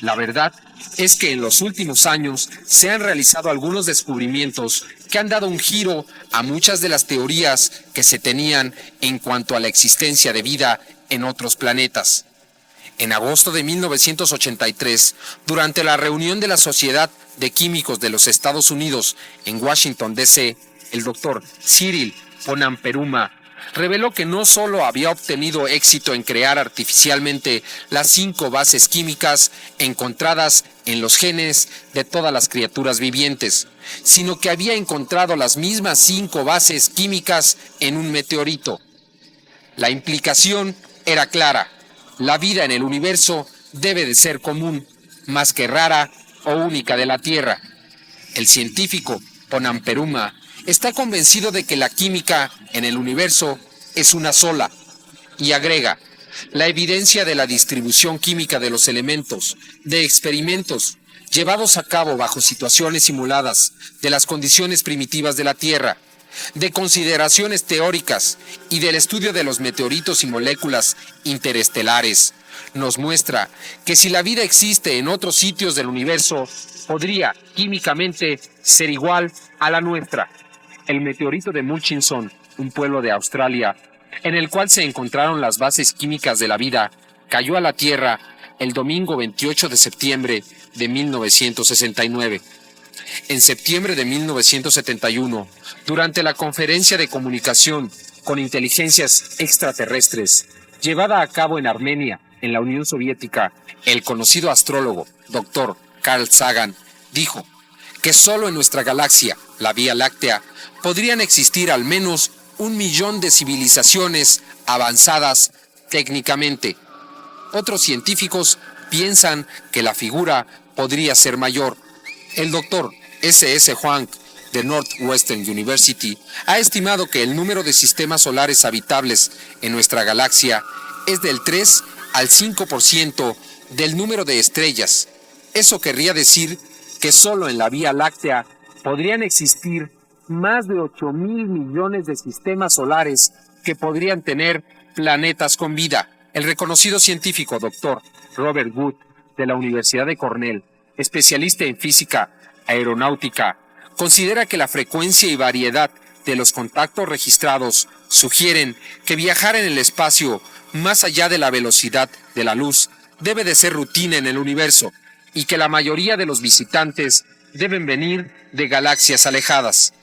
La verdad es que en los últimos años se han realizado algunos descubrimientos que han dado un giro a muchas de las teorías que se tenían en cuanto a la existencia de vida en otros planetas. En agosto de 1983, durante la reunión de la Sociedad de Químicos de los Estados Unidos en Washington, D.C., el doctor Cyril Ponamperuma, reveló que no solo había obtenido éxito en crear artificialmente las 5 bases químicas encontradas en los genes de todas las criaturas vivientes, sino que había encontrado las mismas 5 bases químicas en un meteorito. La implicación era clara: la vida en el universo debe de ser común, más que rara o única de la Tierra. El científico Ponamperuma está convencido de que la química en el universo es una sola, y agrega: la evidencia de la distribución química de los elementos, de experimentos llevados a cabo bajo situaciones simuladas de las condiciones primitivas de la Tierra, de consideraciones teóricas y del estudio de los meteoritos y moléculas interestelares, nos muestra que si la vida existe en otros sitios del universo, podría químicamente ser igual a la nuestra. El meteorito de Murchison, un pueblo de Australia, en el cual se encontraron las bases químicas de la vida, cayó a la Tierra el domingo 28 de septiembre de 1969. En septiembre de 1971, durante la conferencia de comunicación con inteligencias extraterrestres, llevada a cabo en Armenia, en la Unión Soviética, el conocido astrólogo Dr. Carl Sagan dijo que solo en nuestra galaxia, la Vía Láctea, podrían existir al menos 1 millón de civilizaciones avanzadas técnicamente. Otros científicos piensan que la figura podría ser mayor. El doctor S.S. Huang de Northwestern University ha estimado que el número de sistemas solares habitables en nuestra galaxia es del 3 al 5% del número de estrellas. Eso querría decir que solo en la Vía Láctea podrían existir más de 8,000 millones de sistemas solares que podrían tener planetas con vida. El reconocido científico Dr. Robert Wood de la Universidad de Cornell, especialista en física aeronáutica, considera que la frecuencia y variedad de los contactos registrados sugieren que viajar en el espacio más allá de la velocidad de la luz debe de ser rutina en el universo y que la mayoría de los visitantes deben venir de galaxias alejadas.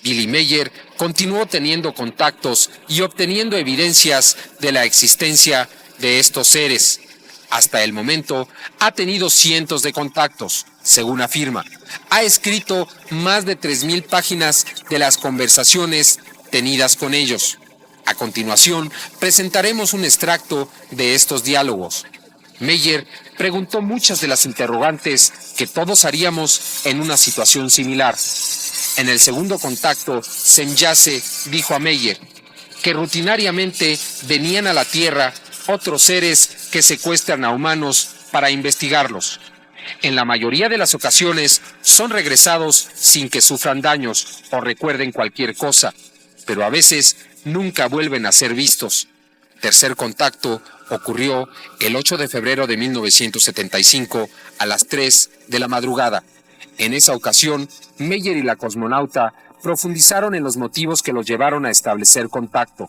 Billy Meier continuó teniendo contactos y obteniendo evidencias de la existencia de estos seres. Hasta el momento ha tenido cientos de contactos, según afirma. Ha escrito más de 3,000 páginas de las conversaciones tenidas con ellos. A continuación, presentaremos un extracto de estos diálogos. Meier preguntó muchas de las interrogantes que todos haríamos en una situación similar. En el segundo contacto, Semjase dijo a Meier que rutinariamente venían a la Tierra otros seres que secuestran a humanos para investigarlos. En la mayoría de las ocasiones son regresados sin que sufran daños o recuerden cualquier cosa, pero a veces nunca vuelven a ser vistos. Tercer contacto ocurrió el 8 de febrero de 1975 a las 3 de la madrugada. En esa ocasión, Meier y la cosmonauta profundizaron en los motivos que los llevaron a establecer contacto.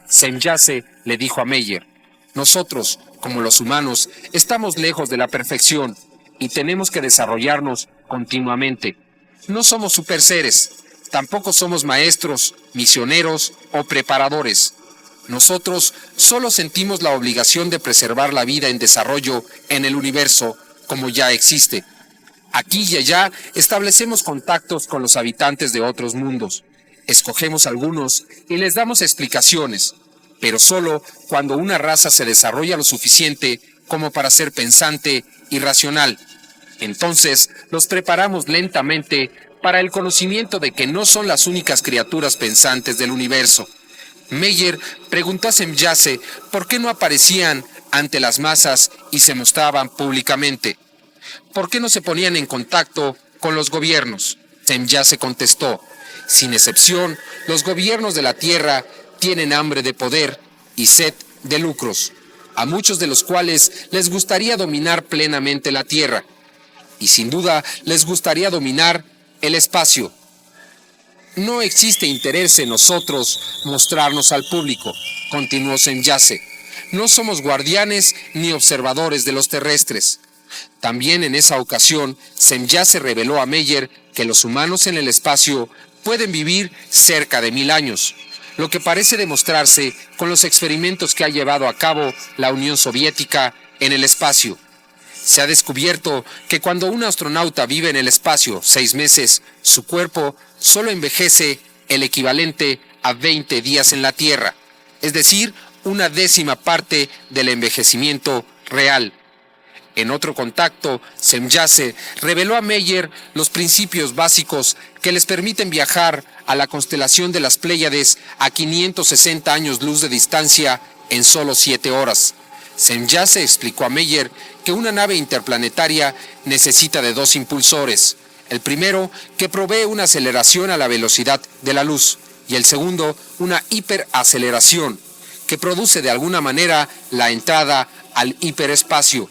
Semjase le dijo a Meier: nosotros, como los humanos, estamos lejos de la perfección y tenemos que desarrollarnos continuamente. No somos superseres, tampoco somos maestros, misioneros o preparadores. Nosotros solo sentimos la obligación de preservar la vida en desarrollo en el universo como ya existe. Aquí y allá establecemos contactos con los habitantes de otros mundos. Escogemos algunos y les damos explicaciones, pero solo cuando una raza se desarrolla lo suficiente como para ser pensante y racional. Entonces los preparamos lentamente para el conocimiento de que no son las únicas criaturas pensantes del universo. Meier preguntó a Semjase por qué no aparecían ante las masas y se mostraban públicamente. ¿Por qué no se ponían en contacto con los gobiernos? Semjase contestó: sin excepción, los gobiernos de la Tierra tienen hambre de poder y sed de lucros, a muchos de los cuales les gustaría dominar plenamente la Tierra, y sin duda les gustaría dominar el espacio. No existe interés en nosotros mostrarnos al público, continuó Semjase. No somos guardianes ni observadores de los terrestres. También en esa ocasión, Semyase reveló a Meyer que los humanos en el espacio pueden vivir cerca de 1000 años, lo que parece demostrarse con los experimentos que ha llevado a cabo la Unión Soviética en el espacio. Se ha descubierto que cuando un astronauta vive en el espacio 6 meses, su cuerpo solo envejece el equivalente a 20 días en la Tierra, es decir, una décima parte del envejecimiento real. En otro contacto, Semyase reveló a Meyer los principios básicos que les permiten viajar a la constelación de las Pléyades a 560 años luz de distancia en solo 7 horas. Semyase explicó a Meyer que una nave interplanetaria necesita de 2 impulsores. El primero, que provee una aceleración a la velocidad de la luz, y el segundo, una hiperaceleración, que produce de alguna manera la entrada al hiperespacio.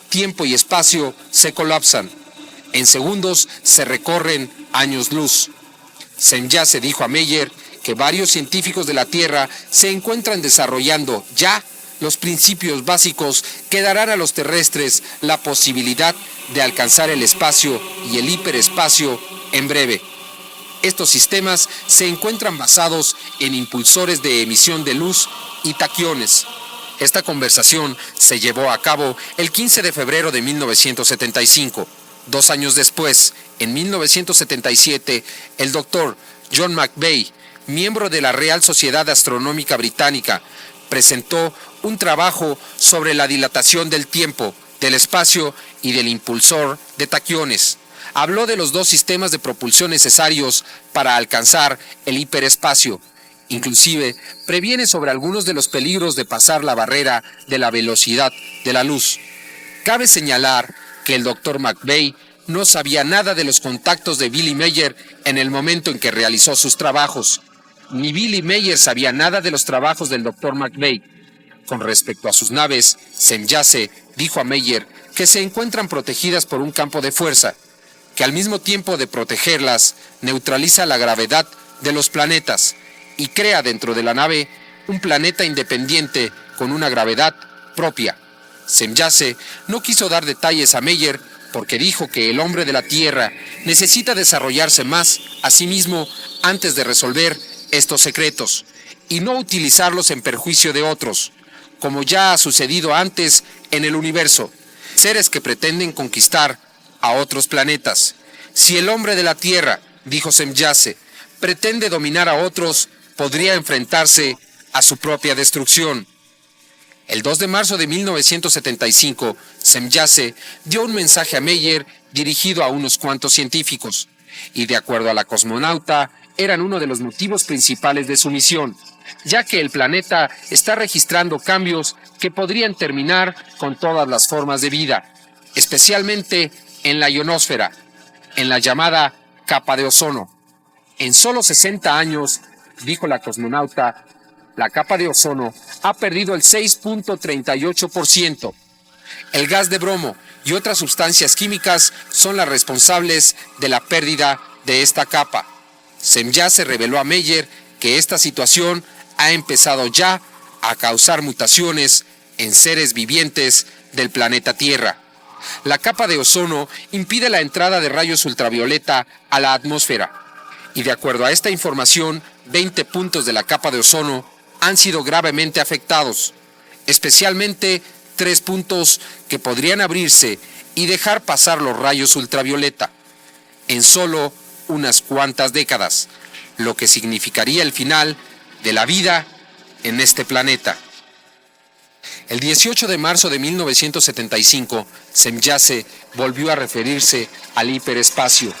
Tiempo y espacio se colapsan. En segundos se recorren años luz. Semyase dijo a Meyer que varios científicos de la Tierra se encuentran desarrollando ya los principios básicos que darán a los terrestres la posibilidad de alcanzar el espacio y el hiperespacio en breve. Estos sistemas se encuentran basados en impulsores de emisión de luz y taquiones. Esta conversación se llevó a cabo el 15 de febrero de 1975. 2 años después, en 1977, el doctor John McVeigh, miembro de la Real Sociedad Astronómica Británica, presentó un trabajo sobre la dilatación del tiempo, del espacio y del impulsor de taquiones. Habló de los 2 sistemas de propulsión necesarios para alcanzar el hiperespacio. Inclusive, previene sobre algunos de los peligros de pasar la barrera de la velocidad de la luz. Cabe señalar que el Dr. McVeigh no sabía nada de los contactos de Billy Meyer en el momento en que realizó sus trabajos. Ni Billy Meyer sabía nada de los trabajos del Dr. McVeigh. Con respecto a sus naves, Semyase dijo a Meyer que se encuentran protegidas por un campo de fuerza, que al mismo tiempo de protegerlas, neutraliza la gravedad de los planetas y crea dentro de la nave un planeta independiente con una gravedad propia. Semyase no quiso dar detalles a Meyer porque dijo que el hombre de la Tierra necesita desarrollarse más a sí mismo antes de resolver estos secretos y no utilizarlos en perjuicio de otros, como ya ha sucedido antes en el universo, seres que pretenden conquistar a otros planetas. Si el hombre de la Tierra, dijo Semyase, pretende dominar a otros, podría enfrentarse a su propia destrucción. El 2 de marzo de 1975, Semyase dio un mensaje a Meyer dirigido a unos cuantos científicos, y de acuerdo a la cosmonauta, eran uno de los motivos principales de su misión, ya que el planeta está registrando cambios que podrían terminar con todas las formas de vida, especialmente en la ionosfera, en la llamada capa de ozono. En solo 60 años, dijo la cosmonauta, la capa de ozono ha perdido el 6.38%. El gas de bromo y otras sustancias químicas son las responsables de la pérdida de esta capa. Semyase reveló a Meyer que esta situación ha empezado ya a causar mutaciones en seres vivientes del planeta Tierra. La capa de ozono impide la entrada de rayos ultravioleta a la atmósfera. Y de acuerdo a esta información, 20 puntos de la capa de ozono han sido gravemente afectados, especialmente 3 puntos que podrían abrirse y dejar pasar los rayos ultravioleta en solo unas cuantas décadas, lo que significaría el final de la vida en este planeta. El 18 de marzo de 1975, Semyase volvió a referirse al hiperespacio.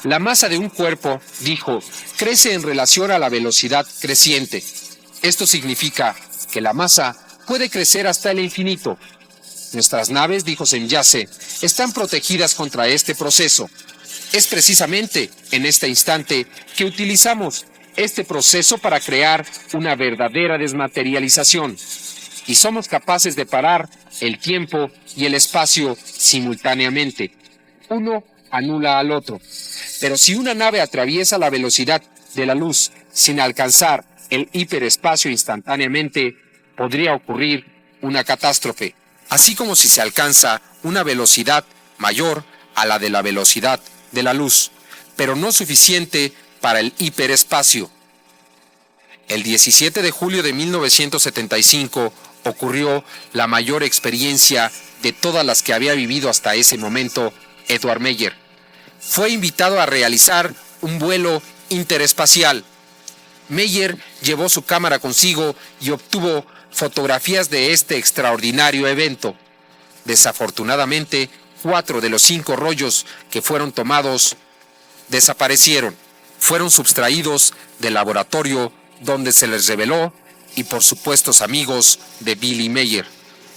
La masa de un cuerpo, dijo, crece en relación a la velocidad creciente. Esto significa que la masa puede crecer hasta el infinito. Nuestras naves, dijo Semyase, están protegidas contra este proceso. Es precisamente en este instante que utilizamos este proceso para crear una verdadera desmaterialización. Y somos capaces de parar el tiempo y el espacio simultáneamente. Uno anula al otro. Pero si una nave atraviesa la velocidad de la luz sin alcanzar el hiperespacio instantáneamente, podría ocurrir una catástrofe. Así como si se alcanza una velocidad mayor a la de la velocidad de la luz, pero no suficiente para el hiperespacio. El 17 de julio de 1975 ocurrió la mayor experiencia de todas las que había vivido hasta ese momento Edward Meyer. Fue invitado a realizar un vuelo interespacial. Meyer llevó su cámara consigo y obtuvo fotografías de este extraordinario evento. Desafortunadamente, 4 de los 5 rollos que fueron tomados desaparecieron. Fueron sustraídos del laboratorio donde se les reveló y por supuestos amigos de Billy Meyer.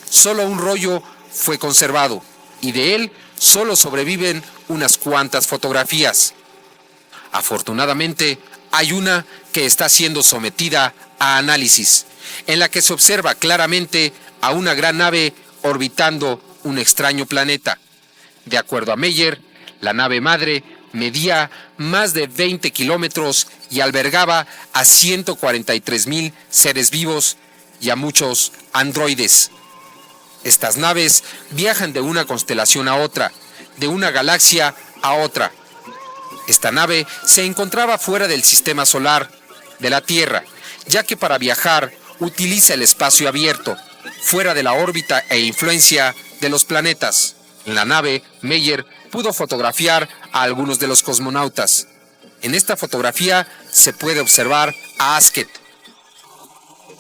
Solo un rollo fue conservado y de él solo sobreviven unas cuantas fotografías. Afortunadamente, hay una que está siendo sometida a análisis, en la que se observa claramente a una gran nave orbitando un extraño planeta. De acuerdo a Meyer, la nave madre medía más de 20 kilómetros y albergaba a 143,000 seres vivos y a muchos androides. Estas naves viajan de una constelación a otra, de una galaxia a otra. Esta nave se encontraba fuera del sistema solar de la Tierra, ya que para viajar utiliza el espacio abierto, fuera de la órbita e influencia de los planetas. En la nave, Meyer pudo fotografiar a algunos de los cosmonautas. En esta fotografía se puede observar a Asket.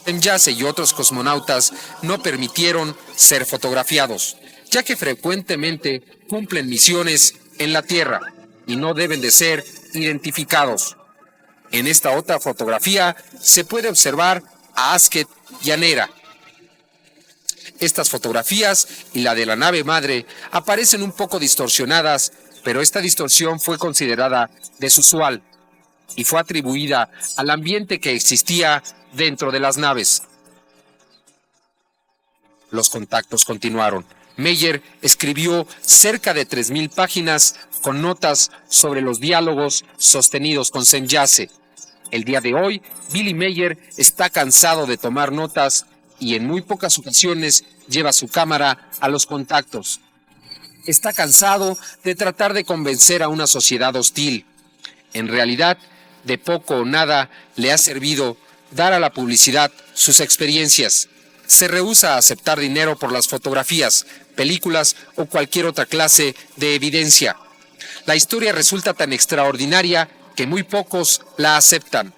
Semjase y otros cosmonautas no permitieron ser fotografiados, ya que frecuentemente cumplen misiones en la Tierra y no deben de ser identificados. En esta otra fotografía se puede observar a Asket y a Nera. Estas fotografías y la de la nave madre aparecen un poco distorsionadas, pero esta distorsión fue considerada desusual y fue atribuida al ambiente que existía dentro de las naves. Los contactos continuaron. Meyer escribió cerca de 3,000 páginas con notas sobre los diálogos sostenidos con Semjase. El día de hoy, Billy Meyer está cansado de tomar notas y en muy pocas ocasiones lleva su cámara a los contactos. Está cansado de tratar de convencer a una sociedad hostil. En realidad, de poco o nada le ha servido dar a la publicidad sus experiencias. Se rehúsa a aceptar dinero por las fotografías, películas o cualquier otra clase de evidencia. La historia resulta tan extraordinaria que muy pocos la aceptan.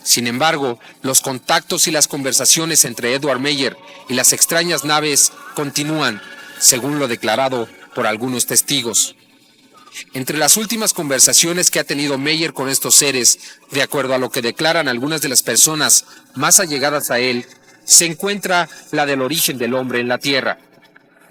Sin embargo, los contactos y las conversaciones entre Edward Meyer y las extrañas naves continúan, según lo declarado por algunos testigos. Entre las últimas conversaciones que ha tenido Meyer con estos seres, de acuerdo a lo que declaran algunas de las personas más allegadas a él, se encuentra la del origen del hombre en la Tierra.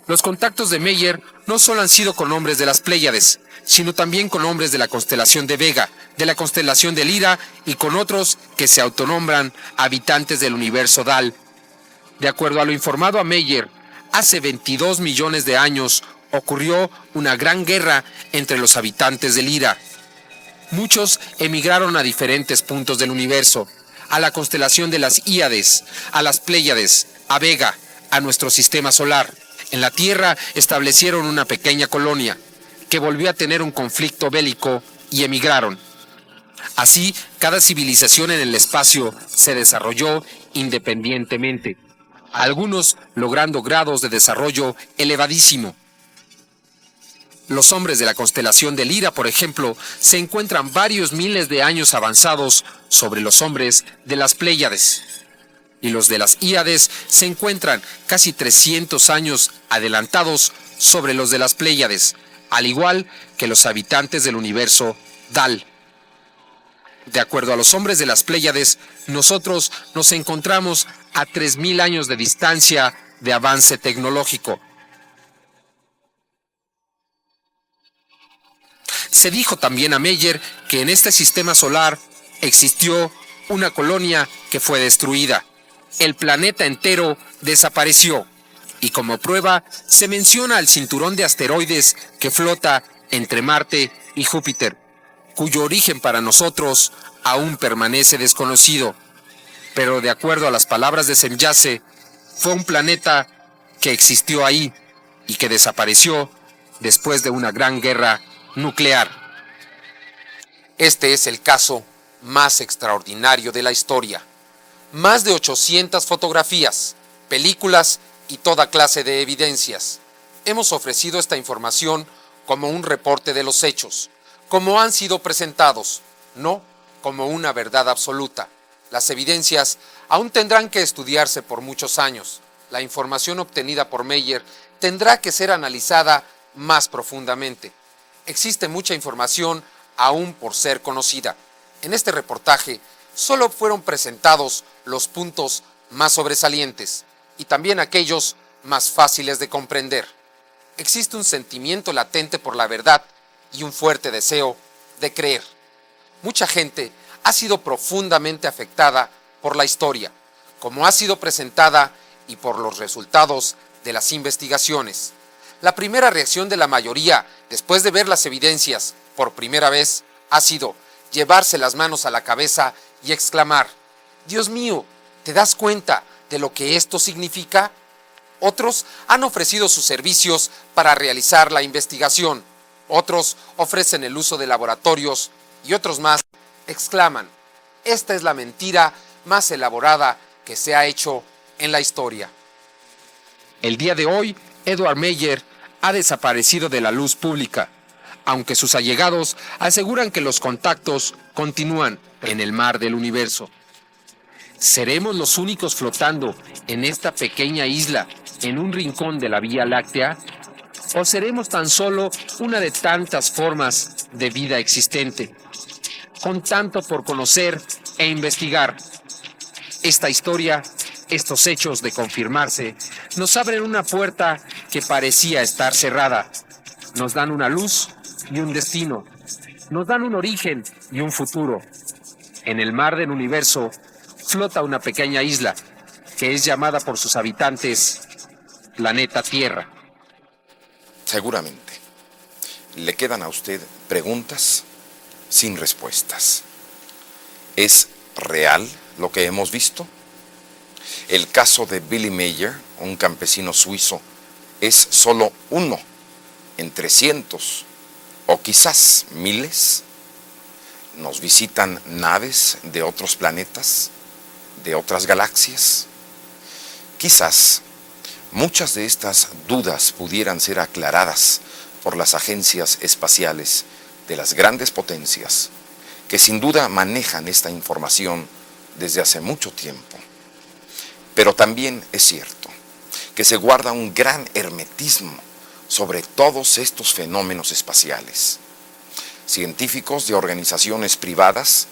Los contactos de Meyer no solo han sido con hombres de las Pléyades, sino también con hombres de la constelación de Vega, de la constelación de Lira y con otros que se autonombran habitantes del universo Dal. De acuerdo a lo informado a Meyer, hace 22 millones de años ocurrió una gran guerra entre los habitantes de Lira. Muchos emigraron a diferentes puntos del universo, a la constelación de las Híades, a las Pléyades, a Vega, a nuestro sistema solar. En la Tierra establecieron una pequeña colonia, que volvió a tener un conflicto bélico y emigraron. Así, cada civilización en el espacio se desarrolló independientemente, algunos logrando grados de desarrollo elevadísimo. Los hombres de la constelación de Lira, por ejemplo, se encuentran varios miles de años avanzados sobre los hombres de las Pléyades. Y los de las Híades se encuentran casi 300 años adelantados sobre los de las Pléyades, al igual que los habitantes del universo Dal. De acuerdo a los hombres de las Pléyades, nosotros nos encontramos a 3,000 años de distancia de avance tecnológico. Se dijo también a Meyer que en este sistema solar existió una colonia que fue destruida. El planeta entero desapareció. Y como prueba se menciona al cinturón de asteroides que flota entre Marte y Júpiter, cuyo origen para nosotros aún permanece desconocido. Pero de acuerdo a las palabras de Semjase, fue un planeta que existió ahí y que desapareció después de una gran guerra nuclear. Este es el caso más extraordinario de la historia. Más de 800 fotografías, películas y toda clase de evidencias. Hemos ofrecido esta información como un reporte de los hechos, como han sido presentados, no como una verdad absoluta. Las evidencias aún tendrán que estudiarse por muchos años. La información obtenida por Meyer tendrá que ser analizada más profundamente. Existe mucha información aún por ser conocida. En este reportaje solo fueron presentados los puntos más sobresalientes y también aquellos más fáciles de comprender. Existe un sentimiento latente por la verdad y un fuerte deseo de creer. Mucha gente ha sido profundamente afectada por la historia, como ha sido presentada y por los resultados de las investigaciones. La primera reacción de la mayoría, después de ver las evidencias por primera vez, ha sido llevarse las manos a la cabeza y exclamar: «Dios mío, ¿te das cuenta de lo que esto significa?». Otros han ofrecido sus servicios para realizar la investigación. Otros ofrecen el uso de laboratorios y otros más exclaman: «Esta es la mentira más elaborada que se ha hecho en la historia». El día de hoy, Edward Meyer ha desaparecido de la luz pública, aunque sus allegados aseguran que los contactos continúan en el mar del universo. ¿Seremos los únicos flotando en esta pequeña isla, en un rincón de la Vía Láctea? ¿O seremos tan solo una de tantas formas de vida existente, con tanto por conocer e investigar? Esta historia, estos hechos de confirmarse, nos abren una puerta que parecía estar cerrada. Nos dan una luz y un destino. Nos dan un origen y un futuro. En el mar del universo flota una pequeña isla que es llamada por sus habitantes Planeta Tierra. Seguramente le quedan a usted preguntas sin respuestas. ¿Es real lo que hemos visto? El caso de Billy Meyer, un campesino suizo, es solo uno entre cientos o quizás miles. ¿Nos visitan naves de otros planetas, de otras galaxias? Quizás muchas de estas dudas pudieran ser aclaradas por las agencias espaciales de las grandes potencias, que sin duda manejan esta información desde hace mucho tiempo. Pero también es cierto que se guarda un gran hermetismo sobre todos estos fenómenos espaciales. Científicos de organizaciones privadas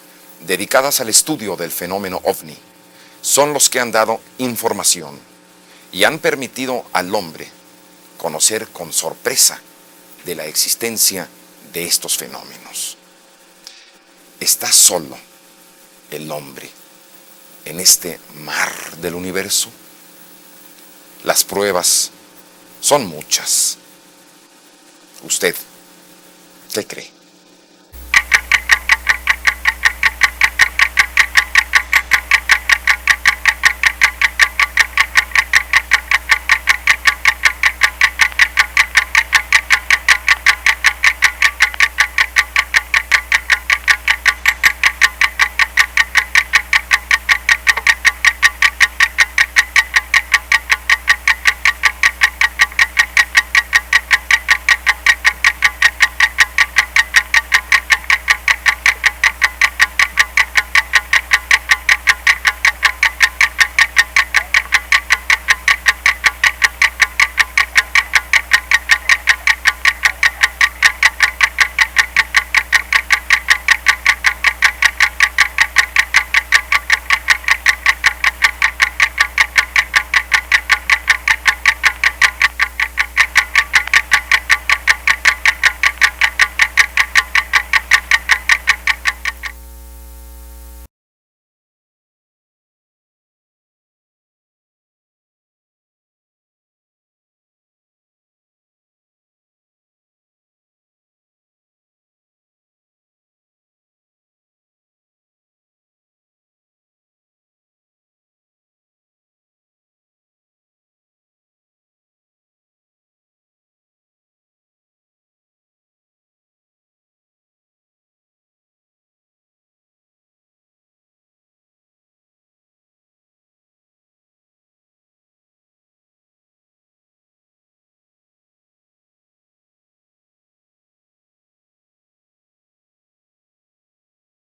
dedicadas al estudio del fenómeno OVNI son los que han dado información y han permitido al hombre conocer con sorpresa de la existencia de estos fenómenos. ¿Está solo el hombre en este mar del universo? Las pruebas son muchas. ¿Usted qué cree?